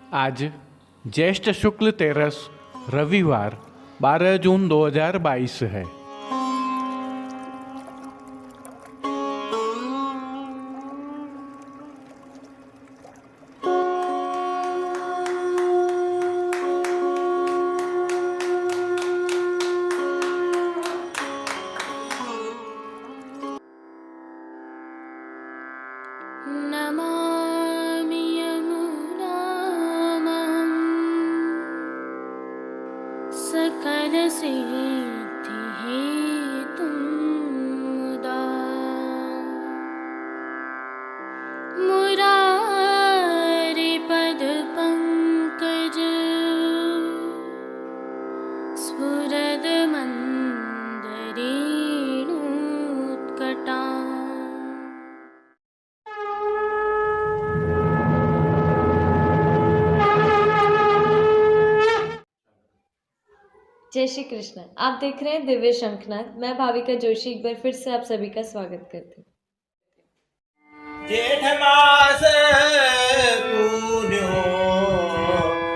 आज ज्येष्ठ शुक्ल तेरस रविवार 12 जून 2022 है। नमामि यमुनामहं सकलसिद्धिहेतुं मुदा मुरारिपदपङ्कज स्फुरदमन्दरेणुत्कटा। जय श्री कृष्ण। आप देख रहे हैं दिव्य शंखनाद। मैं भाविका जोशी एक बार फिर से आप सभी का स्वागत करती हूँ। जेठ मास पून्यो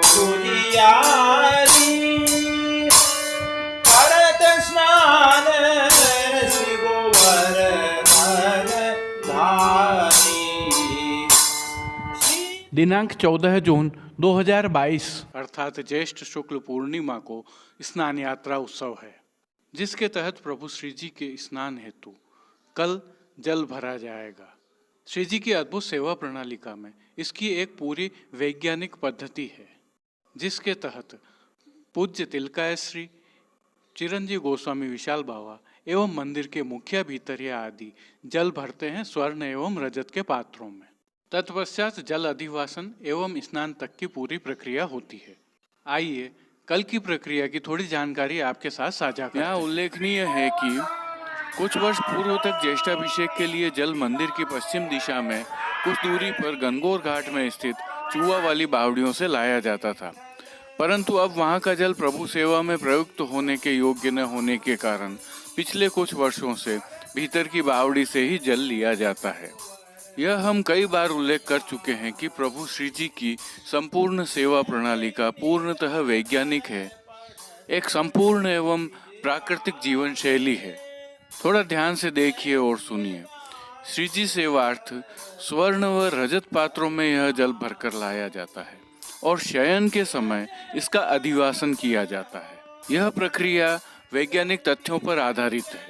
तुझियारी करत स्नान श्री गोवर्धन धारी। दिनांक 14 जून 2022 अर्थात ज्येष्ठ शुक्ल पूर्णिमा को स्नान यात्रा उत्सव है, जिसके तहत प्रभु श्री जी के स्नान हेतु कल जल भरा जाएगा। श्री जी की अद्भुत सेवा प्रणालिका में इसकी एक पूरी वैज्ञानिक पद्धति है, जिसके तहत पूज्य तिलकाय श्री चिरंजीव गोस्वामी विशाल बाबा एवं मंदिर के मुखिया भीतरिया आदि जल भरते हैं स्वर्ण एवं रजत के पात्रों में। तत्पश्चात जल अधिवासन एवं स्नान तक की पूरी प्रक्रिया होती है। आइए कल की प्रक्रिया की थोड़ी जानकारी आपके साथ साझा करते हैं। यहाँ उल्लेखनीय है कि कुछ वर्ष पूर्व तक ज्येष्ठाभिषेक के लिए जल मंदिर की पश्चिम दिशा में कुछ दूरी पर गंगोर घाट में स्थित चुआ वाली बावड़ियों से लाया जाता था, परंतु अब वहाँ का जल प्रभु सेवा में प्रयुक्त होने के योग्य न होने के कारण पिछले कुछ वर्षों से भीतर की बावड़ी से ही जल लिया जाता है। यह हम कई बार उल्लेख कर चुके हैं कि प्रभु श्री जी की संपूर्ण सेवा प्रणाली का पूर्णतः वैज्ञानिक है, एक संपूर्ण एवं प्राकृतिक जीवन शैली है। थोड़ा ध्यान से देखिए और सुनिए। श्री जी सेवार्थ स्वर्ण व रजत पात्रों में यह जल भरकर लाया जाता है और शयन के समय इसका अधिवासन किया जाता है। यह प्रक्रिया वैज्ञानिक तथ्यों पर आधारित है।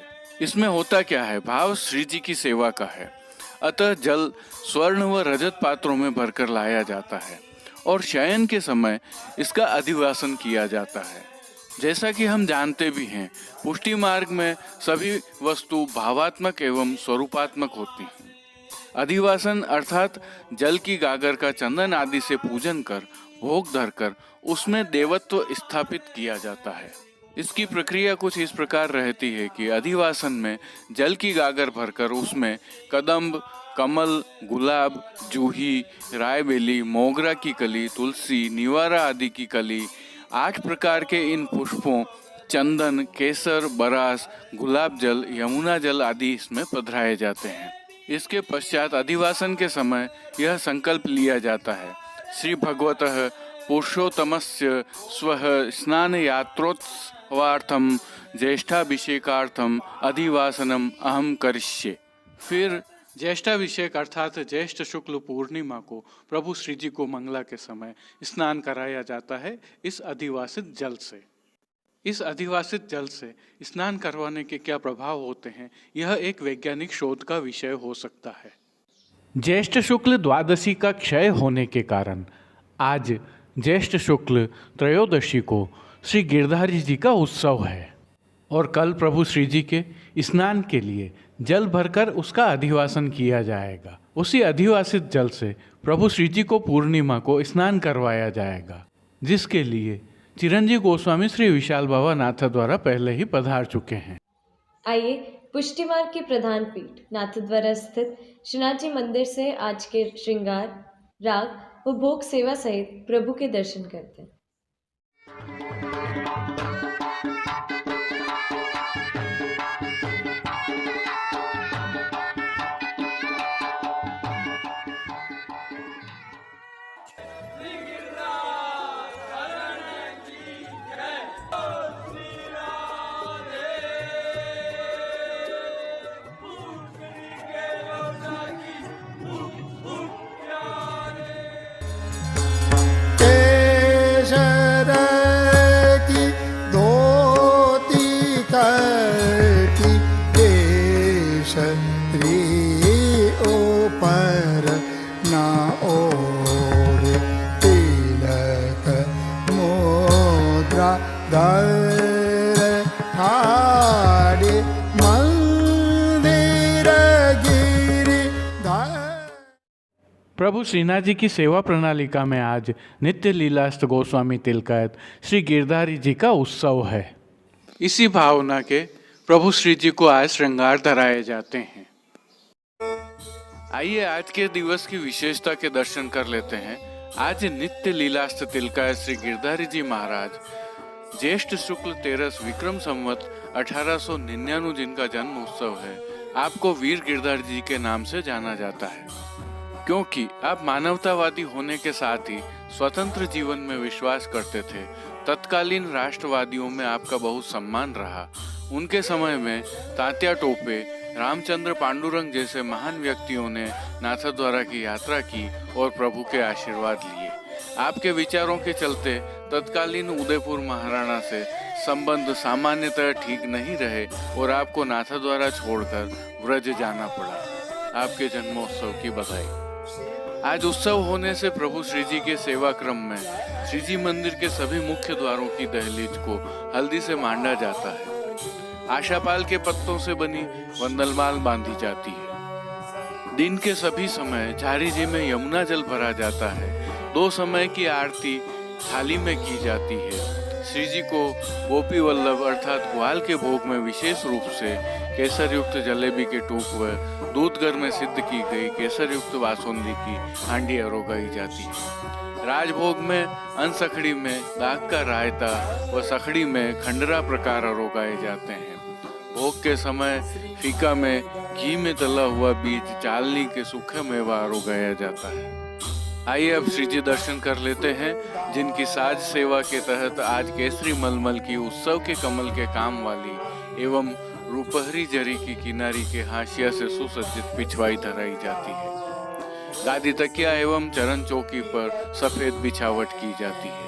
इसमें होता क्या है, भाव श्री जी की सेवा का है, अतः जल स्वर्ण व रजत पात्रों में भरकर लाया जाता है और शयन के समय इसका अधिवासन किया जाता है। जैसा कि हम जानते भी हैं, पुष्टि मार्ग में सभी वस्तु भावात्मक एवं स्वरूपात्मक होती हैं। अधिवासन अर्थात जल की गागर का चंदन आदि से पूजन कर भोग धरकर उसमें देवत्व स्थापित किया जाता है। इसकी प्रक्रिया कुछ इस प्रकार रहती है कि अधिवासन में जल की गागर भरकर उसमें कदम्ब, कमल, गुलाब, जूही, रायबेली, मोगरा की कली, तुलसी, निवारा आदि की कली, 8 प्रकार के इन पुष्पों, चंदन, केसर, बरास, गुलाब जल, यमुना जल आदि इसमें पधराए जाते हैं। इसके पश्चात अधिवासन के समय यह संकल्प लिया जाता है, श्री भगवतः पुरुषोत्तमस्य स्वः स्नान यात्रोत्सवार्थम ज्येष्ठाभिषेकार्थम अधिवासनम अहम करिष्ये। फिर ज्येष्ठाभिषेक अर्थात ज्येष्ठ शुक्ल पूर्णिमा को प्रभु श्री जी को मंगला के समय स्नान कराया जाता है इस अधिवासित जल से। इस अधिवासित जल से स्नान करवाने के क्या प्रभाव होते हैं, यह एक वैज्ञानिक शोध का विषय हो सकता है। ज्येष्ठ शुक्ल द्वादशी का क्षय होने के कारण आज ज्येष्ठ शुक्ल त्रयोदशी को श्री गिरधारी जी का उत्सव है और कल प्रभु श्री जी के स्नान के लिए जल भरकर उसका अधिवासन किया जाएगा। उसी अधिवासित जल से प्रभु श्री जी को पूर्णिमा को स्नान करवाया जाएगा, जिसके लिए चिरंजीव गोस्वामी श्री विशाल बाबा नाथ द्वारा पहले ही पधार चुके हैं। आइए पुष्टि मार्ग की प्रधान पीठ नाथद्वारा स्थित श्रीनाथ जी मंदिर से आज के श्रृंगार, राग व भोग सेवा सहित प्रभु के दर्शन करते हैं। केशर की धोती कटी केशरी ऊपर ना ओढ़े तिलक मुद्रा धर ठाड़े मंदिर गिरि धर। प्रभु श्रीनाथ जी की सेवा प्रणालिका में आज नित्य लीलास्त गोस्वामी तिलकायत श्री गिरधारी जी का उत्सव है। इसी भावना के प्रभु श्री जी को आज श्रृंगार धराए जाते हैं। आइए आज के दिवस की विशेषता के दर्शन कर लेते हैं। आज नित्य लीलास्त तिलकायत श्री गिरधारी जी महाराज ज्येष्ठ शुक्ल 13 विक्रम संवत 1899 जिनका जन्म उत्सव है, आपको वीर गिरधारी जी के नाम से जाना जाता है, क्योंकि आप मानवतावादी होने के साथ ही स्वतंत्र जीवन में विश्वास करते थे। तत्कालीन राष्ट्रवादियों में आपका बहुत सम्मान रहा। उनके समय में तात्या टोपे, रामचंद्र पांडुरंग जैसे महान व्यक्तियों ने नाथद्वारा की यात्रा की और प्रभु के आशीर्वाद लिए। आपके विचारों के चलते तत्कालीन उदयपुर महाराणा से संबंध सामान्यतः ठीक नहीं रहे और आपको नाथद्वारा छोड़कर व्रज जाना पड़ा। आपके जन्मोत्सव की बधाई। आज उत्सव होने से प्रभु श्री जी के सेवा क्रम में श्री जी मंदिर के सभी मुख्य द्वारों की दहलीज को हल्दी से मांडा जाता है। आशापाल के पत्तों से बनी वंदलमाल बांधी जाती है। दिन के सभी समय झारी जी में यमुना जल भरा जाता है। 2 समय की आरती थाली में की जाती है। श्री जी को गोपी वल्लभ अर्थात ग्वाल के भोग में विशेष रूप से केसर युक्त जलेबी के टूक व दूधगर में सिद्ध की गई केसर युक्त बासुंदी की हांडी अरोगाई जाती है। राजभोग में अनसखड़ी में दाग का रायता व सखड़ी में खंडरा प्रकार अरोगाए जाते हैं। भोग के समय फीका में घी में तला हुआ बीज चालनी के सूखे मेवा अरोगाया जाता है। आइए अब श्री जी दर्शन कर लेते हैं, जिनकी साज सेवा के तहत आज केसरी मलमल की उत्सव के कमल के काम वाली एवं रूपहरी जरी की किनारी के हाशिया से सुसज्जित पिछवाई धराई जाती है। गादी तकिया एवं चरण चौकी पर सफेद बिछावट की जाती है।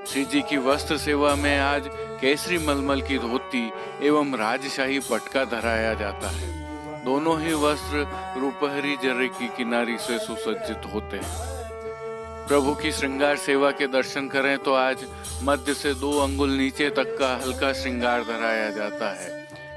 श्री जी की वस्त्र सेवा में आज केसरी मलमल की धोती एवं राजशाही पटका धराया जाता है। दोनों ही वस्त्र रूपहरी जरी की किनारी से सुसज्जित होते हैं। प्रभु की श्रृंगार सेवा के दर्शन करें तो आज मध्य से 2 अंगुल नीचे तक का हल्का श्रृंगार धराया जाता है।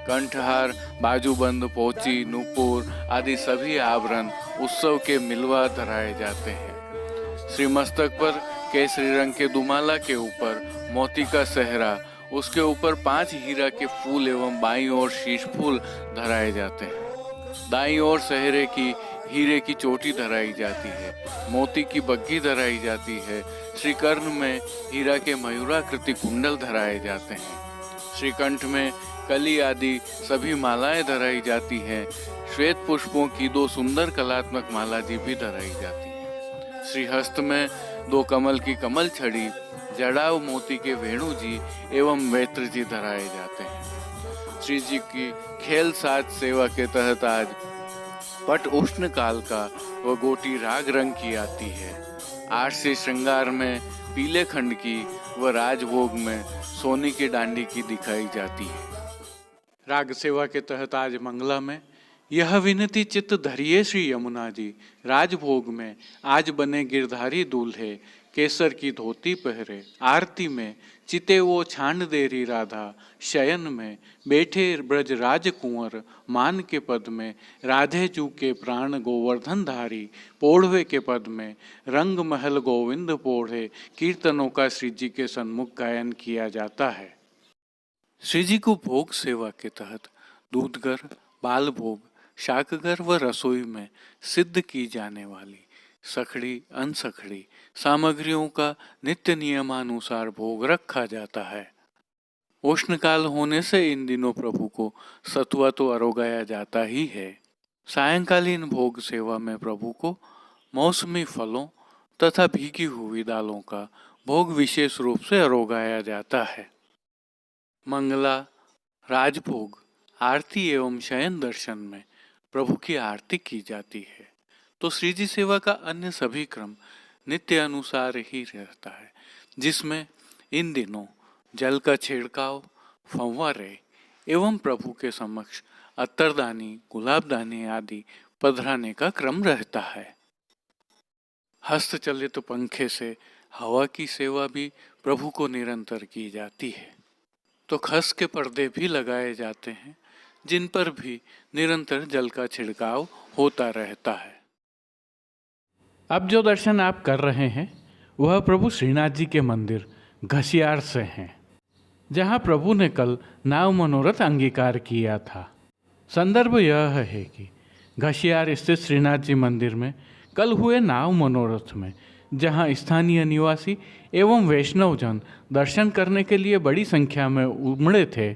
कंठहार, बाजूबंद, पोची, नूपुर आदि सभी आभरण उत्सव के मिलवा धराए जाते हैं। श्री मस्तक पर केसरी रंग के दुमाला के ऊपर मोती का सेहरा, उसके ऊपर 5 हीरा के फूल एवं बाईं ओर शीश फूल धराए जाते हैं। दाईं ओर सेहरे की हीरे की चोटी धराई जाती है। मोती की बग्घी धराई जाती है। श्री कर्ण में हीरा के मयूराकृति कुंडल धराए जाते हैं। श्री कंठ में कली आदि सभी मालाएं धराई जाती हैं। श्वेत पुष्पों की 2 सुंदर कलात्मक माला जी भी धराई जाती है। श्री हस्त में 2 कमल की कमल छड़ी, जड़ाव मोती के वेणु जी एवं वेत्र जी धराए जाते हैं। श्री जी की खेल साज सेवा के तहत आज पट उष्ण काल का व गोटी राग रंग की आती है। आरसी श्रृंगार में पीले खंड की व राजभोग में सोने की डांडी की दिखाई जाती है। राग सेवा के तहत आज मंगला में यह विनती चित्त धरिए श्री यमुना जी, राजभोग में आज बने गिरधारी दूल्हे, केसर की धोती पहरे। आरती में चिते वो छांड देरी राधा, शयन में बैठे ब्रज राज कुंवर, मान के पद में राधे जू के प्राण गोवर्धन धारी, पोढ़वे के पद में रंग महल गोविंद पोढ़े। कीर्तनों का श्री जी के सन्मुख गायन किया जाता है। श्री जी को भोग सेवा के तहत दूधगर, बाल भोग, शाकगर व रसोई में सिद्ध की जाने वाली सखड़ी अनसखड़ी सामग्रियों का नित्य नियमानुसार भोग रखा जाता है। उष्णकाल होने से इन दिनों प्रभु को सतुआ तो अरोगाया जाता ही है। सायंकालीन भोग सेवा में प्रभु को मौसमी फलों, तथा भीगी हुई दालों का भोग विशेष रूप से अरोगाया जाता है। मंगला, राजभोग, आरती एवं शयन दर्शन में प्रभु की आरती की जाती है, तो श्रीजी सेवा का अन्य सभी क्रम नित्य अनुसार ही रहता है, जिसमें इन दिनों जल का छिड़काव, फव्वारे एवं प्रभु के समक्ष अत्तरदानी, गुलाबदानी आदि पधराने का क्रम रहता है। हस्तचलित पंखे से हवा की सेवा भी प्रभु को निरंतर की जाती है, तो खस के पर्दे भी लगाए जाते हैं, जिन पर भी निरंतर जल का छिड़काव होता रहता है। अब जो दर्शन आप कर रहे हैं वह प्रभु श्रीनाथ जी के मंदिर घसियार से हैं, जहां प्रभु ने कल नाव मनोरथ अंगीकार किया था। संदर्भ यह है कि घसियार स्थित श्रीनाथ जी मंदिर में कल हुए नाव मनोरथ में जहां स्थानीय निवासी एवं वैष्णवजन दर्शन करने के लिए बड़ी संख्या में उमड़े थे,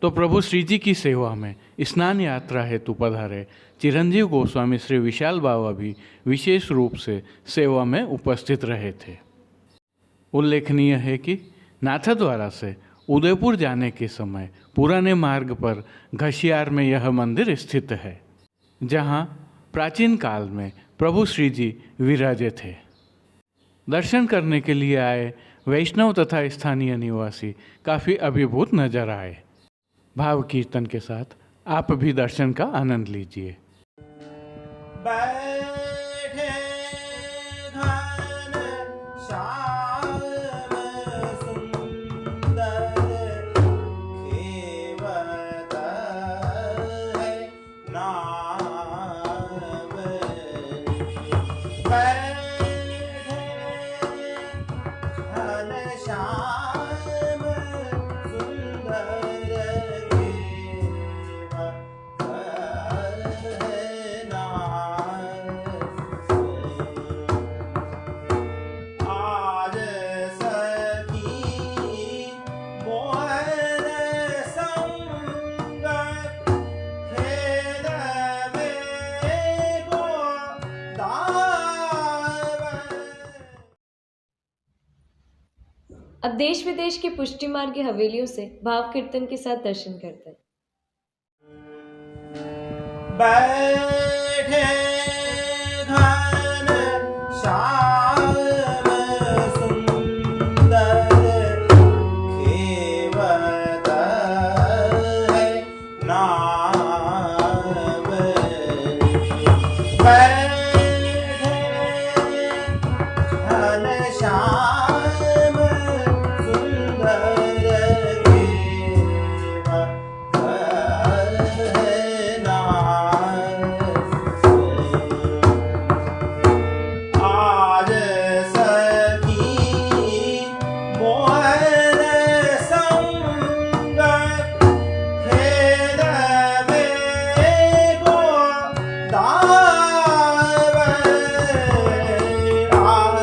तो प्रभु श्री जी की सेवा में स्नान यात्रा हेतु पधारे चिरंजीव गोस्वामी श्री विशाल बाबा भी विशेष रूप से सेवा में उपस्थित रहे थे। उल्लेखनीय है कि नाथद्वारा से उदयपुर जाने के समय पुराने मार्ग पर घसियार में यह मंदिर स्थित है, जहां प्राचीन काल में प्रभु श्री जी विराजे थे। दर्शन करने के लिए आए वैष्णव तथा स्थानीय निवासी काफ़ी अभिभूत नजर आए। भाव कीर्तन के साथ आप भी दर्शन का आनंद लीजिए। बैठे घन श्याम सुंदर खेवत है नाम। बैठे घन श्याम सुंदर अब देश विदेश की पुष्टि मार्ग की हवेलियों से भाव कीर्तन के साथ दर्शन करते हैं। बैठे घन श्याम सुंदर खेवत है नाम। बैठे घन श्याम सुंदर खेवत है नाम। आज सखी मोहन संग खेल में को दावे। आज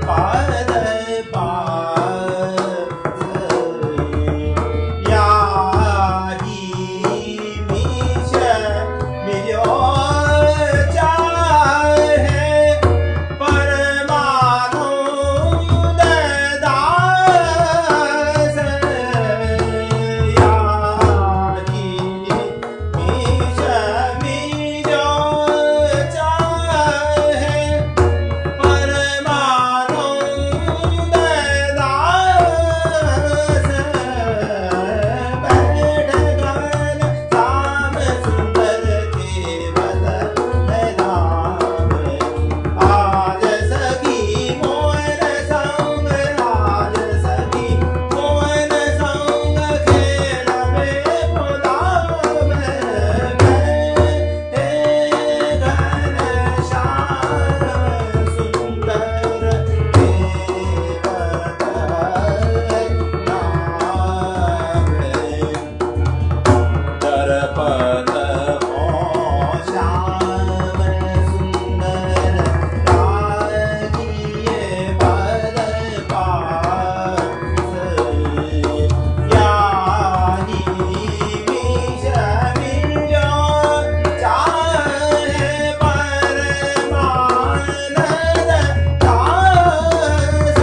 पद याही मीश मिलो चाहे परमानंद दास याही मीश मिलो चाहे परमानंद दास बैठ गन श्याम सुंदर केवल नाम आज सखी मोहन संग आज सखी मोहन संग खेल में गुलाम बैठे घन श्याम सुंदर दरपद हो श्याम सुंदर राजिए पद पास याही विष मिलो चाहे परमानंद दास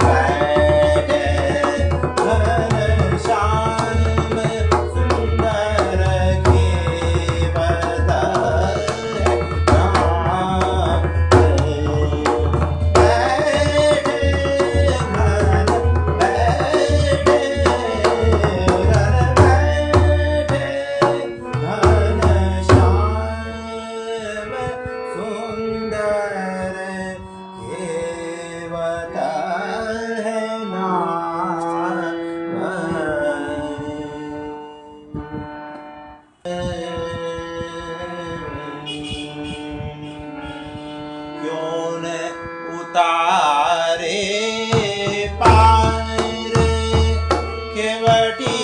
बैठे घन श्याम सुंदर केवल नाम क्यों न उतारे पार केवटी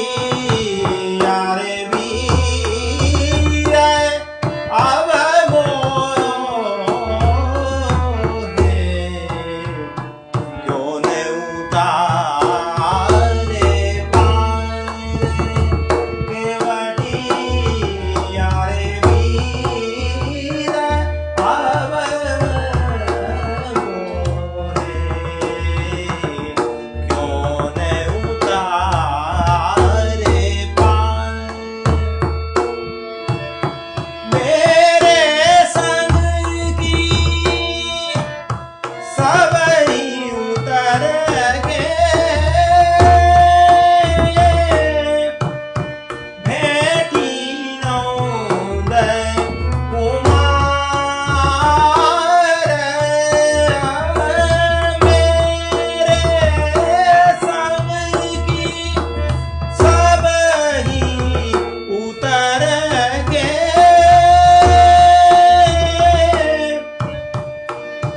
यारे वीर अब मोहे क्यों न उतारे पार केवटी यारे वीर अब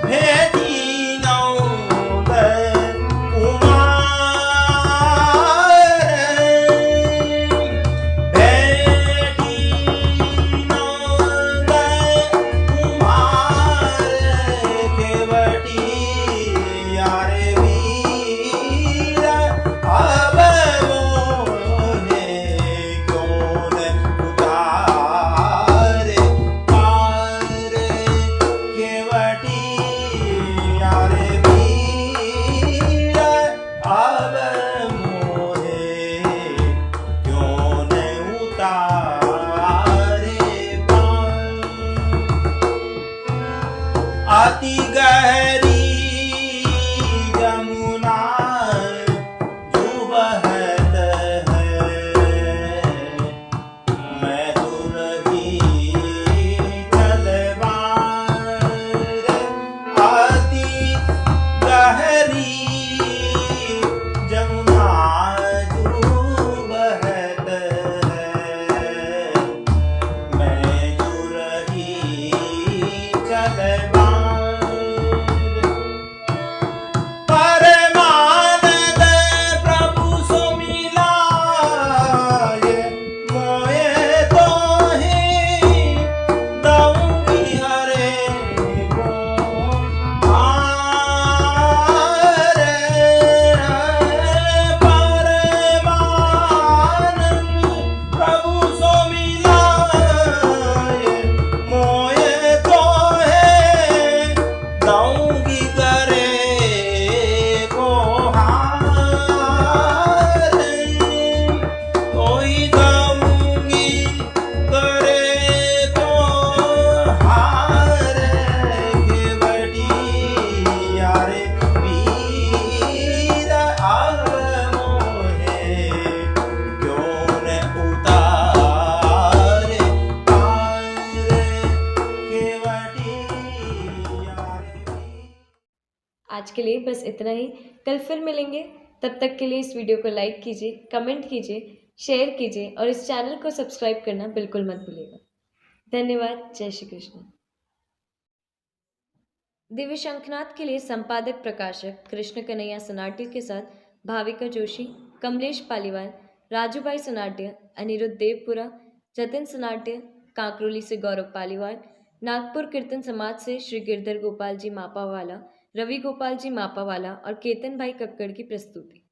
भेटी नौ के लिए बस इतना ही। कल फिर मिलेंगे, तब तक के लिए इस वीडियो को लाइक कीजिए, कमेंट कीजिए, शेयर कीजिए और इस चैनल को सब्सक्राइब करना बिल्कुल मत भूलिएगा। धन्यवाद। जय श्री कृष्ण। दिव्य शंखनाद के लिए संपादक प्रकाशक कृष्ण कन्हैया सनाट्य के साथ भाविका जोशी, कमलेश पालीवाल, राजू भाई सनाट्य, अनिरुद्ध देवपुरा, जतिन सनाट्य, कांकरोली से गौरव पालीवाल, नागपुर कीर्तन समाज से श्री गिरधर गोपाल जी मापावाला, रवि गोपाल जी मापावाला और केतन भाई कक्कड़ की प्रस्तुति।